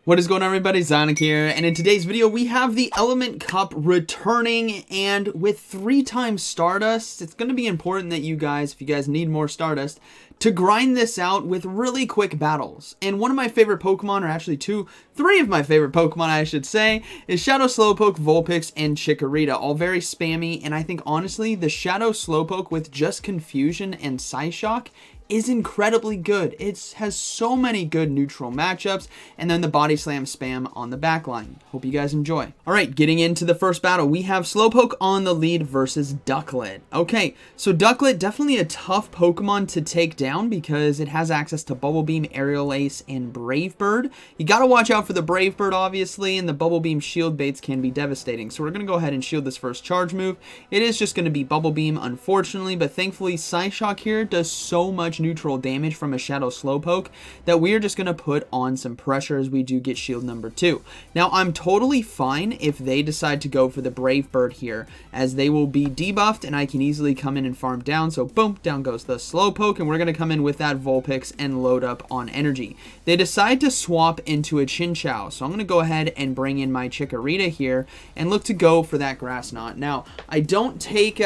What is going on, everybody? ZyoniK here, and in today's video we have the Element Cup returning, and with 3 times Stardust, it's going to be important that you guys, if you guys need more Stardust, to grind this out with really quick battles. And one of my favorite Pokemon, or actually 3 of my favorite Pokemon I should say, is Shadow Slowpoke, Vulpix, and Chikorita, all very spammy, and I think honestly the Shadow Slowpoke with just Confusion and Psyshock is incredibly good. It has so many good neutral matchups, and then the Body Slam spam on the back line. Hope you guys enjoy. Alright, getting into the first battle, we have Slowpoke on the lead versus Ducklet. Okay, so Ducklet, definitely a tough Pokemon to take down because it has access to Bubble Beam, Aerial Ace, and Brave Bird. You gotta watch out for the Brave Bird, obviously, and the Bubble Beam shield baits can be devastating. So we're gonna go ahead and shield this first charge move. It is just gonna be Bubble Beam, unfortunately, but thankfully Psyshock here does so much neutral damage from a Shadow Slowpoke that we're just going to put on some pressure as we do get shield number 2. Now, I'm totally fine if they decide to go for the Brave Bird here, as they will be debuffed and I can easily come in and farm down. So boom, down goes the Slowpoke, and we're going to come in with that Vulpix and load up on energy. They decide to swap into a Chinchou, so I'm going to go ahead and bring in my Chikorita here and look to go for that Grass Knot. Now, I don't take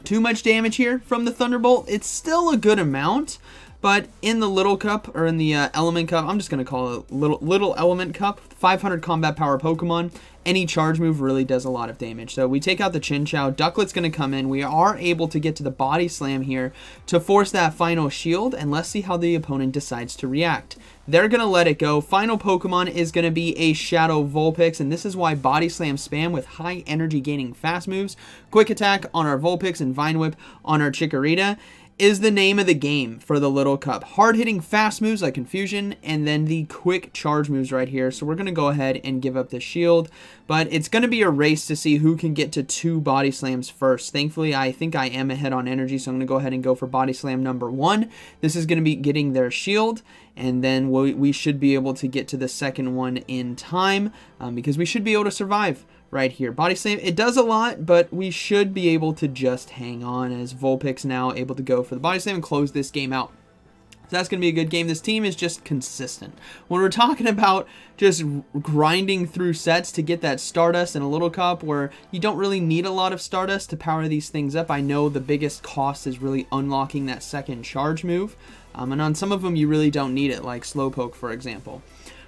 too much damage here from the Thunderbolt. It's still a good amount, but in the Little Cup, or in the Element Cup, I'm just going to call it Little Element Cup, 500 combat power Pokemon, any charge move really does a lot of damage. So we take out the Chinchou, Ducklet's going to come in, we are able to get to the Body Slam here to force that final shield, and let's see how the opponent decides to react. They're going to let it go. Final Pokemon is going to be a Shadow Vulpix, and this is why Body Slam spam with high energy gaining fast moves, Quick Attack on our Vulpix, and Vine Whip on our Chikorita is the name of the game for the Little Cup. Hard-hitting fast moves like Confusion, and then the quick charge moves right here. So we're going to go ahead and give up the shield, but it's going to be a race to see who can get to 2 Body Slams first. Thankfully, I think I am ahead on energy, so I'm going to go ahead and go for Body Slam number 1. This is going to be getting their shield, and then we should be able to get to the second one in time, because we should be able to survive right here. Body Slam, it does a lot, but we should be able to just hang on, as Vulpix now able to go for the Body Slam and close this game out. So that's going to be a good game. This team is just consistent. When we're talking about just grinding through sets to get that Stardust in a Little Cup where you don't really need a lot of Stardust to power these things up, I know the biggest cost is really unlocking that second charge move. And on some of them you really don't need it, like Slowpoke, for example.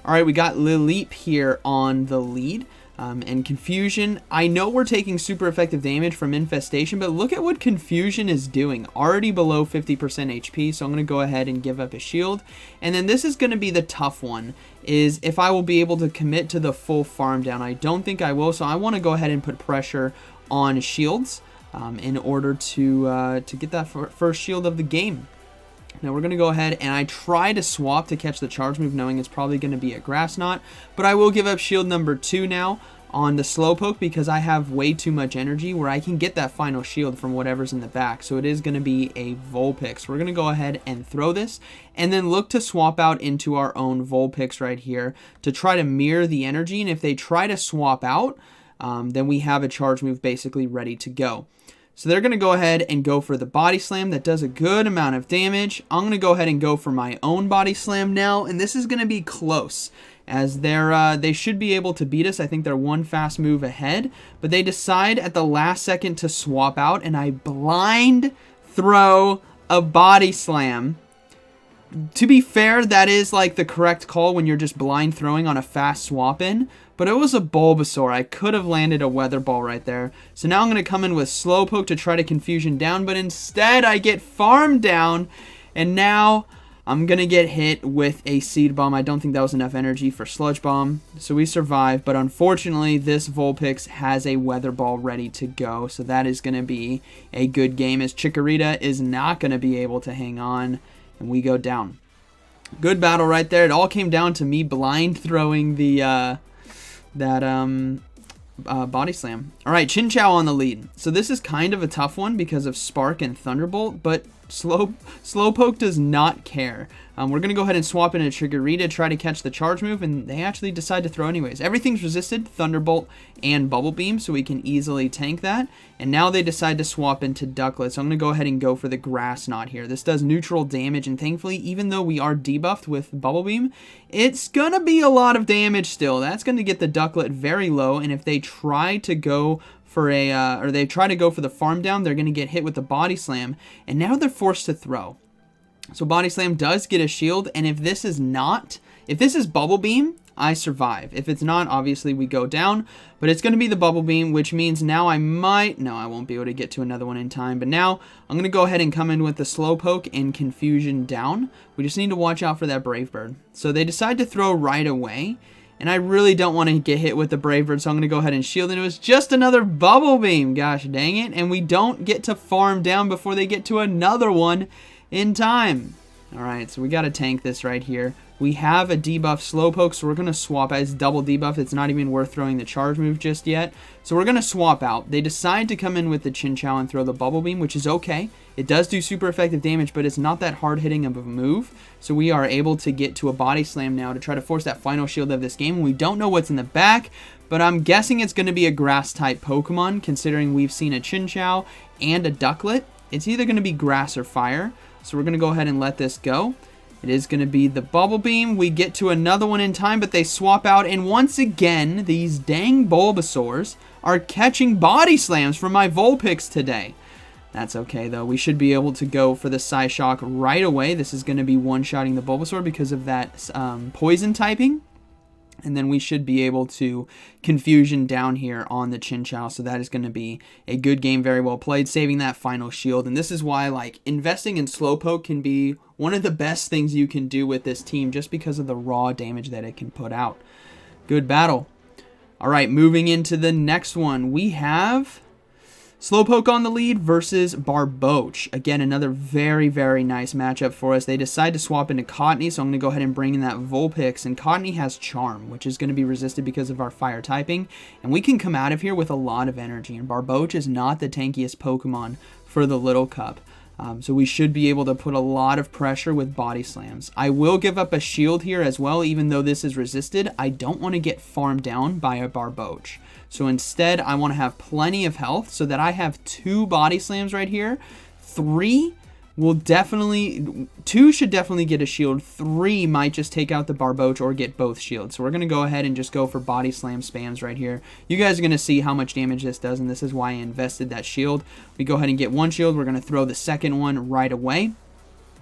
Alright, we got Lilip here on the lead. And Confusion, I know we're taking super effective damage from Infestation, but look at what Confusion is doing. Already below 50% HP, so I'm going to go ahead and give up a shield. And then this is going to be the tough one, is if I will be able to commit to the full farm down. I don't think I will, so I want to go ahead and put pressure on shields in order to get that first shield of the game. Now we're going to go ahead and I try to swap to catch the charge move, knowing it's probably going to be a Grass Knot, but I will give up shield number 2 now on the Slowpoke because I have way too much energy where I can get that final shield from whatever's in the back. So it is going to be a Vulpix. We're going to go ahead and throw this and then look to swap out into our own Vulpix right here to try to mirror the energy, and if they try to swap out, then we have a charge move basically ready to go. So they're going to go ahead and go for the Body Slam. That does a good amount of damage. I'm going to go ahead and go for my own Body Slam now, and this is going to be close, as they should be able to beat us. I think they're one fast move ahead, but they decide at the last second to swap out, and I blind throw a Body Slam. To be fair, that is like the correct call when you're just blind throwing on a fast swap in, but it was a Bulbasaur. I could have landed a Weather Ball right there. So now I'm going to come in with Slowpoke to try to Confusion down, but instead I get farmed down, and now I'm going to get hit with a Seed Bomb. I don't think that was enough energy for Sludge Bomb, so we survive, but unfortunately this Vulpix has a Weather Ball ready to go, so that is going to be a good game, as Chikorita is not going to be able to hang on, and we go down. Good battle right there. It all came down to me blind throwing the Body Slam. Alright, Chinchou on the lead. So this is kind of a tough one because of Spark and Thunderbolt, but Slowpoke does not care. We're going to go ahead and swap in a Chikorita, try to catch the charge move, and they actually decide to throw anyways. Everything's resisted, Thunderbolt and Bubble Beam, so we can easily tank that. And now they decide to swap into Ducklet, so I'm going to go ahead and go for the Grass Knot here. This does neutral damage, and thankfully, even though we are debuffed with Bubble Beam, it's going to be a lot of damage still. That's going to get the Ducklet very low, and if they try to go for the farm down, they're going to get hit with the Body Slam, and now they're forced to throw. So Body Slam does get a shield, and if this is Bubble Beam, I survive. If it's not, obviously we go down, but it's going to be the Bubble Beam, which means now I won't be able to get to another one in time, but now I'm going to go ahead and come in with the Slowpoke and Confusion down. We just need to watch out for that Brave Bird. So they decide to throw right away, and I really don't want to get hit with the Brave Bird, so I'm going to go ahead and shield, and it was just another Bubble Beam. Gosh dang it, and we don't get to farm down before they get to another one in time. Alright, so we got to tank this right here. We have a debuff Slowpoke, so we're going to swap out. It's double debuff. It's not even worth throwing the charge move just yet. So we're going to swap out. They decide to come in with the Chinchou and throw the Bubble Beam, which is okay. It does do super effective damage, but it's not that hard hitting of a move. So we are able to get to a Body Slam now to try to force that final shield of this game. We don't know what's in the back, but I'm guessing it's going to be a Grass-type Pokemon, considering we've seen a Chinchou and a Ducklet. It's either going to be Grass or Fire. So we're going to go ahead and let this go. It is going to be the Bubble Beam. We get to another one in time, but they swap out. And once again, these dang Bulbasaurs are catching Body Slams from my Vulpix today. That's okay, though. We should be able to go for the Psyshock right away. This is going to be one-shotting the Bulbasaur because of that poison typing. And then we should be able to Confusion down here on the Chinchou. So that is going to be a good game, very well played, saving that final shield. And this is why, like, investing in Slowpoke can be one of the best things you can do with this team, just because of the raw damage that it can put out. Good battle. All right, moving into the next one, we have Slowpoke on the lead versus Barboach. Again, another very, very nice matchup for us. They decide to swap into Cottonee, so I'm going to go ahead and bring in that Vulpix. And Cottonee has Charm, which is going to be resisted because of our fire typing. And we can come out of here with a lot of energy. And Barboach is not the tankiest Pokemon for the Little Cup. So we should be able to put a lot of pressure with Body Slams. I will give up a shield here as well, even though this is resisted. I don't want to get farmed down by a Barboach. So instead, I want to have plenty of health so that I have 2 Body Slams right here. 2 should definitely get a shield. 3 might just take out the Barboach or get both shields. So we're going to go ahead and just go for Body Slam spams right here. You guys are going to see how much damage this does, and this is why I invested that shield. We go ahead and get 1 shield. We're going to throw the second one right away.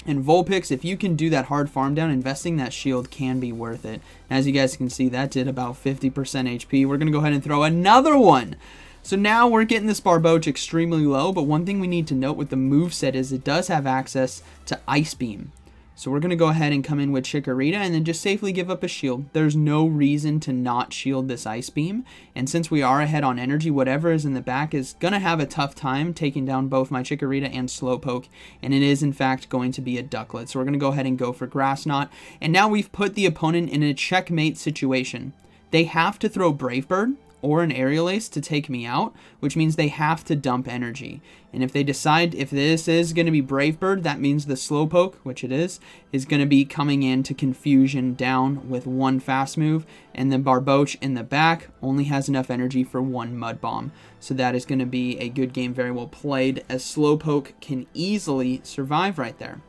And Vulpix, if you can do that hard farm down, investing that shield can be worth it. As you guys can see, that did about 50% HP. We're going to go ahead and throw another one. So now we're getting this Barboach extremely low, but one thing we need to note with the moveset is it does have access to Ice Beam. So we're going to go ahead and come in with Chikorita and then just safely give up a shield. There's no reason to not shield this Ice Beam. And since we are ahead on energy, whatever is in the back is going to have a tough time taking down both my Chikorita and Slowpoke. And it is, in fact, going to be a Ducklet. So we're going to go ahead and go for Grass Knot. And now we've put the opponent in a checkmate situation. They have to throw Brave Bird or an Aerial Ace to take me out, which means they have to dump energy. And if they decide if this is going to be Brave Bird, that means the Slowpoke, which it is going to be coming in to Confusion down with 1 fast move, and then Barboach in the back only has enough energy for 1 Mud Bomb. So that is going to be a good game, very well played, as Slowpoke can easily survive right there.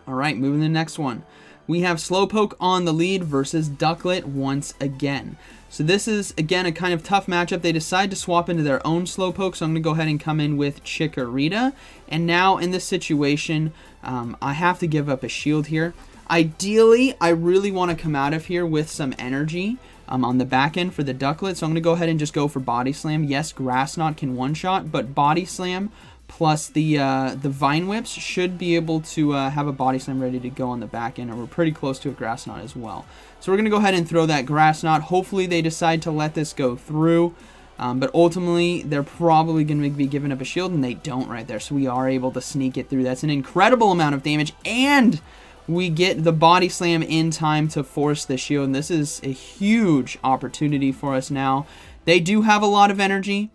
All right, moving to the next one. We have Slowpoke on the lead versus Ducklet once again. So this is, again, a kind of tough matchup. They decide to swap into their own Slowpoke, so I'm going to go ahead and come in with Chikorita. And now, in this situation, I have to give up a shield here. Ideally, I really want to come out of here with some energy on the back end for the Ducklet, so I'm going to go ahead and just go for Body Slam. Yes, Grass Knot can one-shot, but Body Slam plus the Vine Whips should be able to have a Body Slam ready to go on the back end, and we're pretty close to a Grass Knot as well. So we're going to go ahead and throw that Grass Knot. Hopefully they decide to let this go through, but ultimately they're probably going to be giving up a shield, and they don't right there, so we are able to sneak it through. That's an incredible amount of damage, and we get the Body Slam in time to force the shield, and this is a huge opportunity for us now. They do have a lot of energy,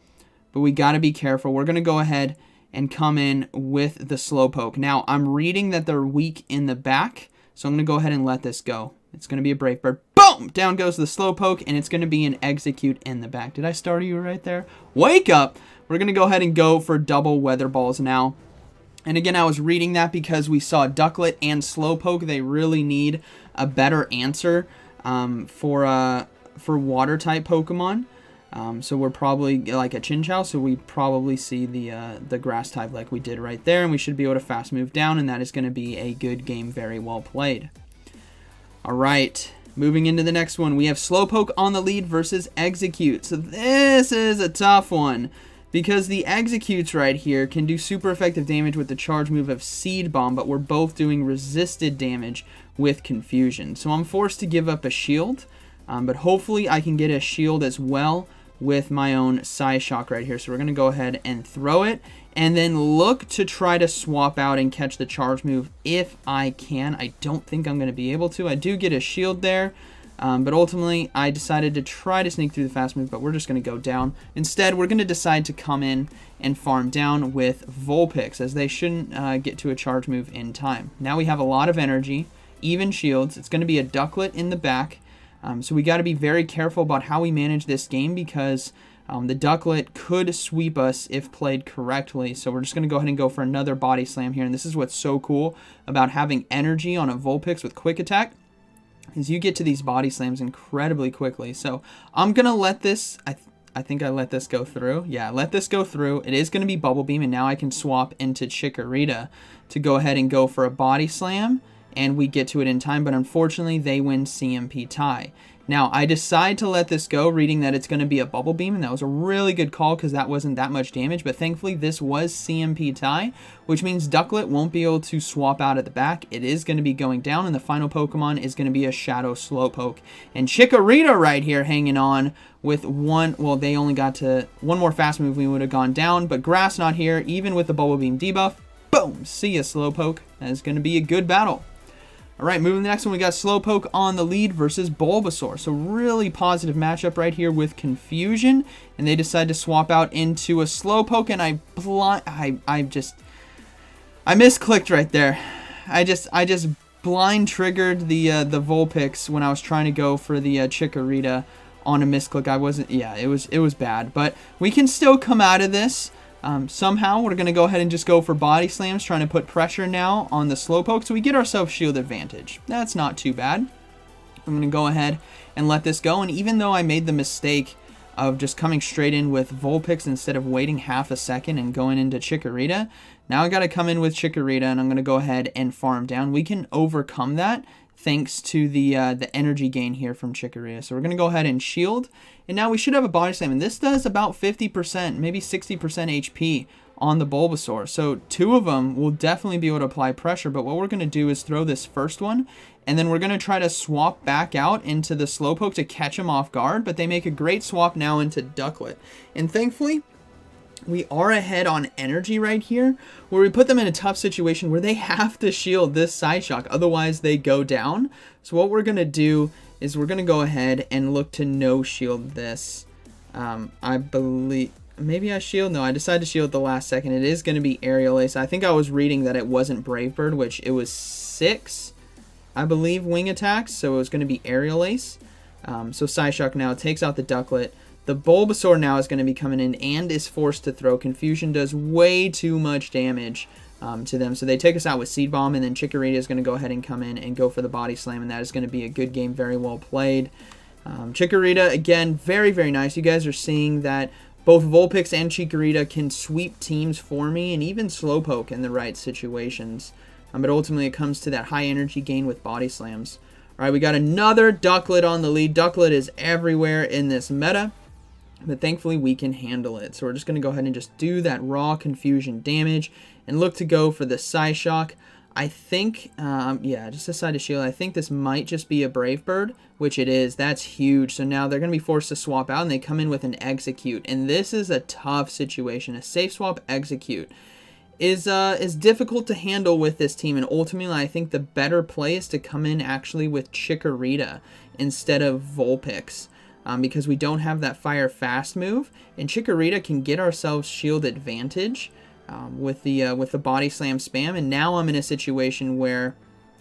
but we got to be careful. We're going to go ahead and come in with the Slowpoke. Now, I'm reading that they're weak in the back, So I'm going to go ahead and let this go. It's going to be a Brave Bird. Boom! Down goes the Slowpoke, and it's going to be an Execute in the back. Did I startle you right there? Wake up! We're going to go ahead and go for double Weather Balls now. And again, I was reading that because we saw Ducklet and Slowpoke. They really need a better answer for Water-type Pokemon. So we're probably like a Chinchou, so we probably see the Grass type like we did right there, and we should be able to fast move down, and that is going to be a good game, very well played. All right, moving into the next one, we have Slowpoke on the lead versus Execute. So this is a tough one because the Executes right here can do super effective damage with the charge move of Seed Bomb, but we're both doing resisted damage with Confusion. So I'm forced to give up a shield, but hopefully I can get a shield as well with my own Psyshock right here. So we're going to go ahead and throw it and then look to try to swap out and catch the charge move if I can. I don't think I'm going to be able to. I do get a shield there, but ultimately I decided to try to sneak through the fast move, but we're just going to go down. Instead, we're going to decide to come in and farm down with Vulpix, as they shouldn't get to a charge move in time. Now we have a lot of energy, even shields. It's going to be a Ducklet in the back. So we got to be very careful about how we manage this game because the Ducklet could sweep us if played correctly. So we're just going to go ahead and go for another Body Slam here. And this is what's so cool about having energy on a Vulpix with Quick Attack, is you get to these Body Slams incredibly quickly. So I'm going to let this, I think I let this go through. Yeah, let this go through. It is going to be Bubble Beam, and now I can swap into Chikorita to go ahead and go for a Body Slam. And we get to it in time, but unfortunately they win CMP tie. Now I decide to let this go, reading that it's going to be a Bubble Beam, and that was a really good call because that wasn't that much damage, but thankfully this was CMP tie, which means Ducklet won't be able to swap out at the back. It is going to be going down, and the final Pokemon is going to be a Shadow Slowpoke. And Chikorita right here hanging on with one, well, they only got to one more fast move, we would have gone down, but Grass not here, even with the Bubble Beam debuff. Boom! See ya, Slowpoke. That is going to be a good battle. All right, moving to the next one, we got Slowpoke on the lead versus Bulbasaur. So really positive matchup right here with Confusion, and they decide to swap out into a Slowpoke, and I misclicked right there. I just blind triggered the Vulpix when I was trying to go for the Chikorita on a misclick. I wasn't, yeah, it was bad, but we can still come out of this. Somehow we're going to go ahead and just go for Body Slams, trying to put pressure now on the Slowpoke, so we get ourselves shield advantage. That's not too bad. I'm going to go ahead and let this go, and even though I made the mistake of just coming straight in with Vulpix instead of waiting half a second and going into Chikorita, now I got to come in with Chikorita, and I'm going to go ahead and farm down. We can overcome that thanks to the energy gain here from Chikorita. So we're going to go ahead and shield, and now we should have a Body Slam, and this does about 50%, maybe 60% HP on the Bulbasaur. So two of them will definitely be able to apply pressure, but what we're going to do is throw this first one, and then we're going to try to swap back out into the Slowpoke to catch him off guard, but they make a great swap now into Ducklet. And thankfully, we are ahead on energy right here, where we put them in a tough situation where they have to shield this Psyshock, otherwise they go down. So what we're going to do is we're going to go ahead and look to no shield this. I believe, maybe I shield? No, I decided to shield at the last second. It is going to be Aerial Ace. I think I was reading that it wasn't Brave Bird, which it was 6, I believe, wing attacks, so it was going to be Aerial Ace. So Psyshock now takes out the Ducklet. The Bulbasaur now is going to be coming in and is forced to throw. Confusion does way too much damage to them. So they take us out with Seed Bomb, and then Chikorita is going to go ahead and come in and go for the Body Slam, and that is going to be a good game, very well played. Chikorita, again, very, very nice. You guys are seeing that both Vulpix and Chikorita can sweep teams for me, and even Slowpoke in the right situations. But ultimately it comes to that high energy gain with Body Slams. All right, we got another Ducklet on the lead. Ducklet is everywhere in this meta, but thankfully we can handle it. So we're just going to go ahead and just do that raw Confusion damage and look to go for the Psyshock. I think, yeah, just decide to shield. I think this might just be a Brave Bird, which it is. That's huge. So now they're going to be forced to swap out, and they come in with an Execute. And this is a tough situation. A safe swap Execute is difficult to handle with this team, and ultimately I think the better play is to come in actually with Chikorita instead of Vulpix. Because we don't have that Fire Fast move, and Chikorita can get ourselves shield advantage with the Body Slam spam. And now I'm in a situation where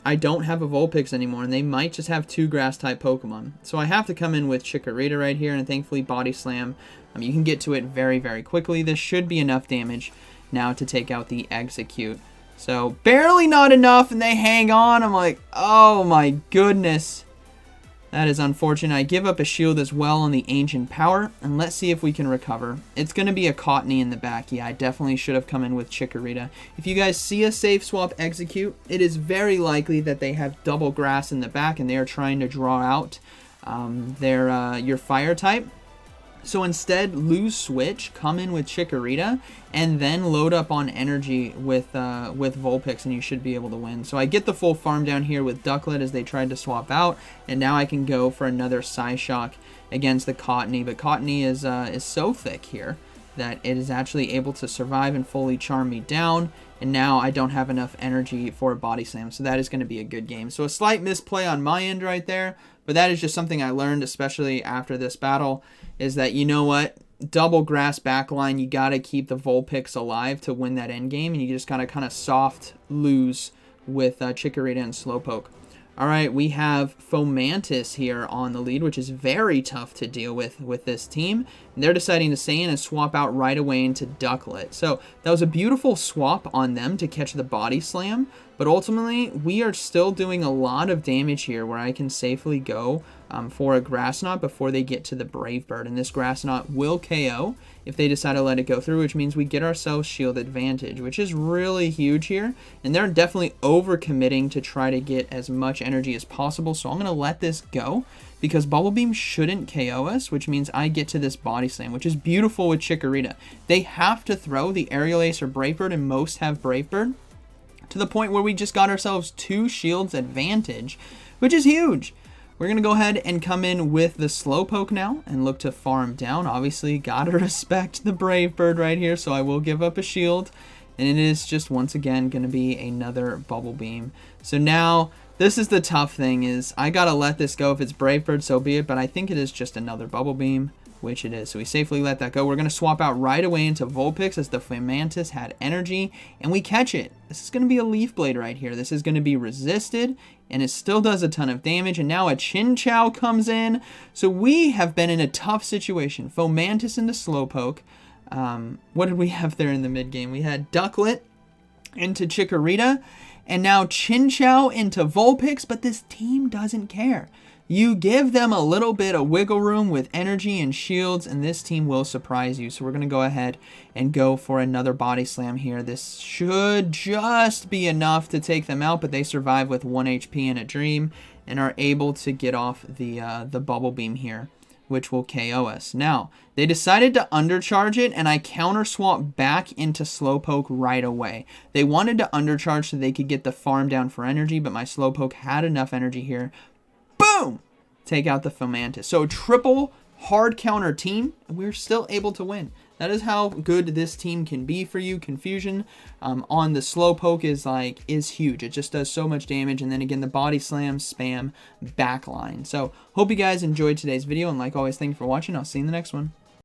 I don't have a Vulpix anymore, and they might just have 2 Grass-type Pokemon. So I have to come in with Chikorita right here, and thankfully Body Slam. You can get to it very, very quickly. This should be enough damage now to take out the Execute. So barely not enough, and they hang on. I'm like, oh my goodness. That is unfortunate. I give up a shield as well on the Ancient Power, and let's see if we can recover. It's going to be a Cottony in the back. Yeah, I definitely should have come in with Chikorita. If you guys see a safe swap Execute, it is very likely that they have double grass in the back, and they are trying to draw out your Fire type. So instead, lose Switch, come in with Chikorita, and then load up on energy with Vulpix, and you should be able to win. So I get the full farm down here with Ducklet as they tried to swap out, and now I can go for another Psyshock against the Cottony. But Cottony is so thick here that it is actually able to survive and fully charm me down, and now I don't have enough energy for a Body Slam, so that is going to be a good game. So a slight misplay on my end right there, but that is just something I learned, especially after this battle, is that, you know what, double grass backline, you got to keep the Vulpix alive to win that end game, and you just got to kind of soft lose with Chikorita and Slowpoke. All right, we have Fomantis here on the lead, which is very tough to deal with this team. And they're deciding to stay in and swap out right away into Ducklet. So that was a beautiful swap on them to catch the Body Slam. But ultimately, we are still doing a lot of damage here where I can safely go for a Grass Knot before they get to the Brave Bird. And this Grass Knot will KO if they decide to let it go through, which means we get ourselves shield advantage, which is really huge here. And they're definitely overcommitting to try to get as much energy as possible. So I'm going to let this go because Bubble Beam shouldn't KO us, which means I get to this Body Slam, which is beautiful with Chikorita. They have to throw the Aerial Ace or Brave Bird, and most have Brave Bird, to the point where we just got ourselves 2 shields advantage, which is huge. We're going to go ahead and come in with the Slowpoke now and look to farm down. Obviously, gotta respect the Brave Bird right here, so I will give up a shield. And it is just, once again, going to be another Bubble Beam. So now, this is the tough thing, is I gotta let this go. If it's Brave Bird, so be it, but I think it is just another Bubble Beam, which it is. So we safely let that go. We're going to swap out right away into Vulpix as the Fomantis had energy, and we catch it. This is going to be a Leaf Blade right here. This is going to be resisted, and it still does a ton of damage, and now a Chinchou comes in. So we have been in a tough situation. Fomantis into Slowpoke. What did we have there in the mid-game? We had Ducklet into Chikorita, and now Chinchou into Vulpix, but this team doesn't care. You give them a little bit of wiggle room with energy and shields, and this team will surprise you. So we're going to go ahead and go for another Body Slam here. This should just be enough to take them out, but they survive with 1 HP and a Dream and are able to get off the Bubble Beam here, which will KO us. Now, they decided to undercharge it, and I counter swap back into Slowpoke right away. They wanted to undercharge so they could get the farm down for energy, but my Slowpoke had enough energy here. Boom! Take out the Fomantis. So triple hard counter team, and we're still able to win. That is how good this team can be for you. Confusion on the Slowpoke is huge. It just does so much damage, and then again the Body Slam spam backline. So hope you guys enjoyed today's video, and like always, thank you for watching. I'll see you in the next one.